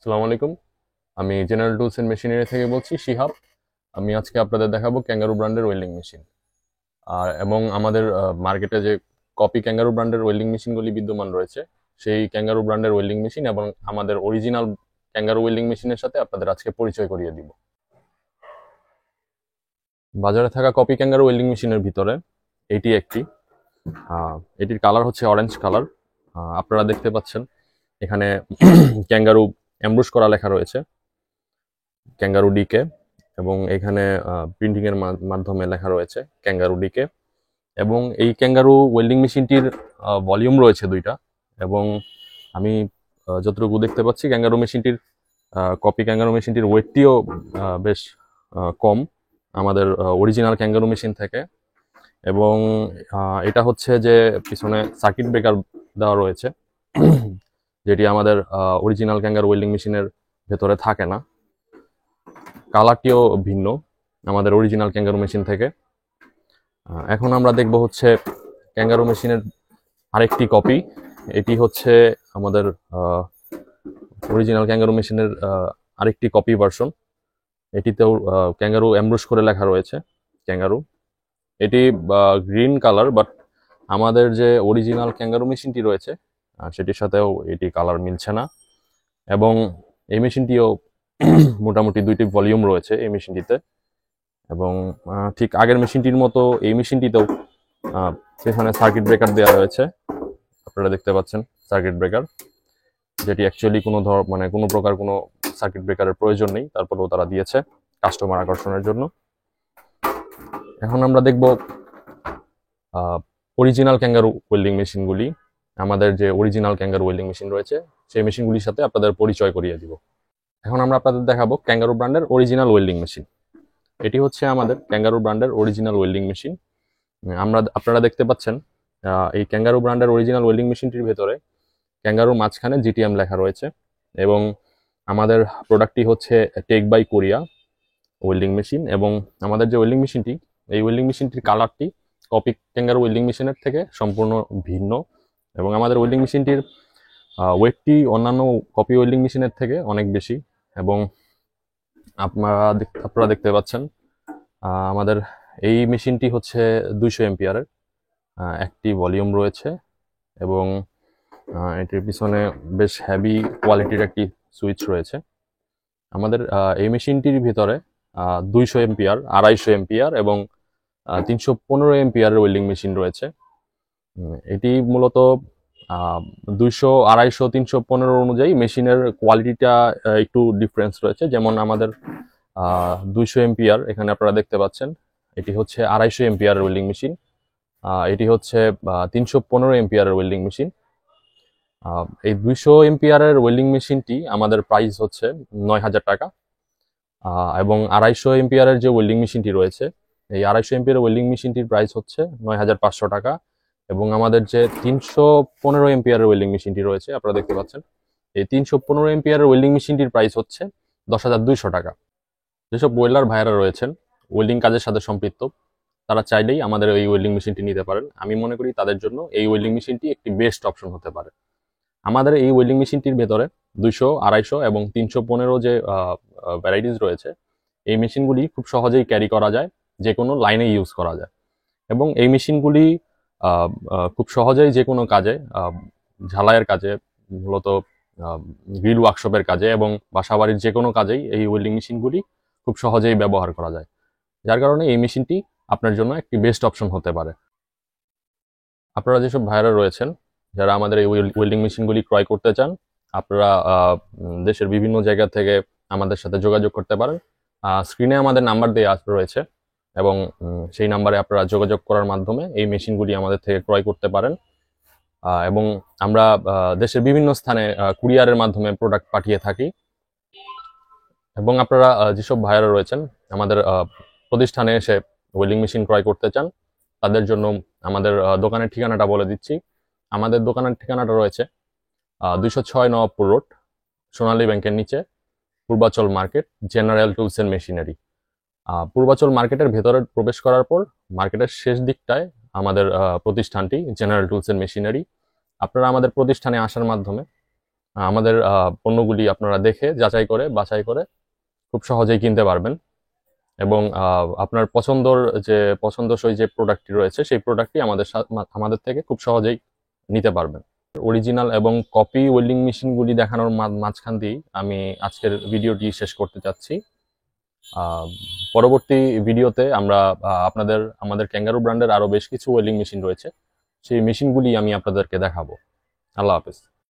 আসসালামু আলাইকুম। আমি জেনারেল টুলস এন্ড মেশিনারি থেকে বলছি শিহাব। আমি আজকে আপনাদের দেখাবো ক্যাঙ্গারু ব্র্যান্ডের ওয়েল্ডিং মেশিন। এবং আমাদের মার্কেটে যে কপি ক্যাঙ্গারু ব্র্যান্ডের ওয়েল্ডিং মেশিনগুলি বিদ্যমান রয়েছে, সেই ক্যাঙ্গারু ব্র্যান্ডের ওয়েল্ডিং মেশিন এবং আমাদের অরিজিনাল ক্যাঙ্গারু ওয়েল্ডিং মেশিনের সাথে আপনাদের আজকে পরিচয় করিয়ে দিব। বাজারে থাকা কপি ক্যাঙ্গারু ওয়েল্ডিং মেশিনের ভিতরে এটি একটি। এটির কালার হচ্ছে অরেঞ্জ কালার। আপনারা দেখতে পাচ্ছেন এখানে ক্যাঙ্গারু এমব্রুশ করা লেখা রয়েছে, ক্যাঙ্গারু ডিকে, এবং এখানে প্রিন্টিং এর মাধ্যমে লেখা রয়েছে ক্যাঙ্গারু ডিকে। এবং এই ক্যাঙ্গারু ওয়েল্ডিং মেশিনটির ভলিউম রয়েছে দুইটা। এবং আমি যতটুকু দেখতে পাচ্ছি ক্যাঙ্গারু মেশিনটির কপি ক্যাঙ্গারু মেশিনটির ওয়েটটিও বেশ কম আমাদের অরিজিনাল ক্যাঙ্গারু মেশিন থেকে। এবং এটা হচ্ছে যে পিছনে সার্কিট ব্রেকার দেওয়া রয়েছে, যেটি আমাদের অরিজিনাল ক্যাঙ্গারু ওয়েল্ডিং মেশিনের ভেতরে থাকে না। কালারটিও ভিন্ন আমাদের অরিজিনাল ক্যাঙ্গারু মেশিন থেকে। এখন আমরা দেখব হচ্ছে ক্যাঙ্গারু মেশিনের আরেকটি কপি। এটি হচ্ছে আমাদের অরিজিনাল ক্যাঙ্গারু মেশিনের আরেকটি কপি ভার্সন। এটিতেও ক্যাঙ্গারু এমব্রুশ করে লেখা রয়েছে ক্যাঙ্গারু। এটি গ্রিন কালার, বাট আমাদের যে অরিজিনাল ক্যাঙ্গারু মেশিনটি রয়েছে সেটির সাথেও এটি কালার মিলছে না। এবং এই মেশিনটিও মোটামুটি দুইটি ভলিউম রয়েছে এই মেশিনটিতে। এবং ঠিক আগের মেশিনটির মতো এই মেশিনটিতেও সেখানে সার্কিট ব্রেকার দেওয়া রয়েছে। আপনারা দেখতে পাচ্ছেন সার্কিট ব্রেকার, যেটি অ্যাকচুয়ালি কোনো প্রকার কোনো সার্কিট ব্রেকারের প্রয়োজন নেই, তারপরেও তারা দিয়েছে কাস্টমার আকর্ষণের জন্য। এখন আমরা দেখব অরিজিনাল ক্যাঙ্গারু ওয়েল্ডিং মেশিনগুলি। আমাদের যে অরিজিনাল ক্যাঙ্গারু ওয়েল্ডিং মেশিন রয়েছে সেই মেশিনগুলির সাথে আপনাদের পরিচয় করিয়ে দিব। এখন আমরা আপনাদের দেখাবো ক্যাঙ্গারু ব্র্যান্ডের অরিজিনাল ওয়েল্ডিং মেশিন। এটি হচ্ছে আমাদের ক্যাঙ্গারু ব্র্যান্ডের অরিজিনাল ওয়েল্ডিং মেশিন। আপনারা দেখতে পাচ্ছেন এই ক্যাঙ্গারু ব্র্যান্ডের অরিজিনাল ওয়েল্ডিং মেশিনটির ভেতরে ক্যাঙ্গারুর মাঝখানে জিটিএম লেখা রয়েছে। এবং আমাদের প্রোডাক্টটি হচ্ছে tech by Korea welding machine. এবং আমাদের যে ওয়েল্ডিং মেশিনটি, এই ওয়েল্ডিং মেশিনটির কালারটি কপি ক্যাঙ্গারু ওয়েল্ডিং মেশিনের থেকে সম্পূর্ণ ভিন্ন। এবং আমাদের ওয়েল্ডিং মেশিনটির ওয়েটটি অন্যান্য কপি ওয়েল্ডিং মেশিনের থেকে অনেক বেশি। এবং আপনারা দেখতে পাচ্ছেন আমাদের এই মেশিনটি হচ্ছে 200 এম্পিয়ারের একটি ভলিউম রয়েছে। এবং এটির পিছনে বেশ হেভি কোয়ালিটির একটি সুইচ রয়েছে। আমাদের এই মেশিনটির ভিতরে 200 এম্পিয়ার, 250 এম্পিয়ার এবং 315 এম্পিয়ারের ওয়েল্ডিং মেশিন রয়েছে। এটি মূলত 200, 250, 315 অনুযায়ী মেশিনের কোয়ালিটিটা একটু ডিফারেন্স রয়েছে। যেমন আমাদের 200 এম্পিয়ার এখানে আপনারা দেখতে পাচ্ছেন, এটি হচ্ছে 250 এম্পিয়ারের ওয়েল্ডিং মেশিন। এটি হচ্ছে 315 এম্পিয়ারের ওয়েল্ডিং মেশিন। এই 200 এম্পিয়ারের ওয়েল্ডিং মেশিনটি আমাদের প্রাইস হচ্ছে 9,000 টাকা। এবং 250 এম্পিয়ারের যে ওয়েল্ডিং মেশিনটি রয়েছে, এই 250 এম্পিয়ারের ওয়েল্ডিং মেশিনটির প্রাইস হচ্ছে 9,500 টাকা। এবং আমাদের যে 315 এম্পিয়ারের ওয়েল্ডিং মেশিনটি রয়েছে আপনারা দেখতে পাচ্ছেন, এই 315 এম্পিয়ারের ওয়েল্ডিং মেশিনটির প্রাইস হচ্ছে 10,200 টাকা। যেসব ওয়েল্ডার ভাইয়ারা রয়েছেন ওয়েল্ডিং কাজের সাথে সম্পৃক্ত, তারা চাইলেই আমাদের এই ওয়েল্ডিং মেশিনটি নিতে পারেন। আমি মনে করি তাদের জন্য এই ওয়েল্ডিং মেশিনটি একটি বেস্ট অপশন হতে পারে। আমাদের এই ওয়েল্ডিং মেশিনটির ভেতরে 200, 250 এবং 315 যে ভ্যারাইটিস রয়েছে, এই মেশিনগুলি খুব সহজেই ক্যারি করা যায়, যে কোনো লাইনে ইউজ করা যায়। এবং এই মেশিনগুলি খুব সহজেই যে কোনো কাজে, ঝালাইয়ের কাজে, মূলত গ্রিল ওয়ার্কশপের কাজে এবং বাসাবাড়ির যে কোনো কাজেই এই ওয়েল্ডিং মেশিনগুলি খুব সহজেই ব্যবহার করা যায়। যার কারণে এই মেশিনটি আপনার জন্য একটি বেস্ট অপশন হতে পারে। আপনারা যেসব ভাইয়ারা রয়েছেন যারা আমাদের এই ওয়েল্ডিং মেশিনগুলি ক্রয় করতে চান, আপনারা দেশের বিভিন্ন জায়গা থেকে আমাদের সাথে যোগাযোগ করতে পারেন। স্ক্রিনে আমাদের নাম্বার দেওয়া রয়েছে, এবং সেই নাম্বারে আপনারা যোগাযোগ করার মাধ্যমে এই মেশিনগুলি আমাদের থেকে ক্রয় করতে পারেন। এবং আমরা দেশের বিভিন্ন স্থানে কুরিয়ারের মাধ্যমে প্রোডাক্ট পাঠিয়ে থাকি। এবং আপনারা যেসব ভাইয়ারা রয়েছেন আমাদের প্রতিষ্ঠানে এসে ওয়েল্ডিং মেশিন ক্রয় করতে চান, তাদের জন্য আমাদের দোকানের ঠিকানাটা বলে দিচ্ছি। আমাদের দোকানের ঠিকানাটা রয়েছে 206 নবাবপুর রোড, সোনালী ব্যাংকের নিচে, Purbachal market, general tools and machinery. Purbachal মার্কেটের ভেতরে প্রবেশ করার পর মার্কেটের শেষ দিকটায় আমাদের প্রতিষ্ঠানটি জেনারেল টুলস এন্ড মেশিনারি। আপনারা আমাদের প্রতিষ্ঠানে আসার মাধ্যমে আমাদের পণ্যগুলি আপনারা দেখে যাচাই করে বাছাই করে খুব সহজেই কিনতে পারবেন এবং আপনার পছন্দসই যে প্রোডাক্টটি রয়েছে সেই প্রোডাক্টটি আমাদের থেকে খুব সহজেই নিতে পারবেন। অরিজিনাল এবং কপি ওয়েল্ডিং মেশিনগুলি দেখানোর মাঝখান দিয়েই আমি আজকের ভিডিওটি শেষ করতে চাচ্ছি। পরবর্তী ভিডিওতে আমরা আমাদের ক্যাঙ্গারু ব্র্যান্ডের আরো বেশ কিছু ওয়েল্ডিং মেশিন রয়েছে, সেই মেশিনগুলি আমি আপনাদেরকে দেখাবো। আল্লাহ হাফেজ।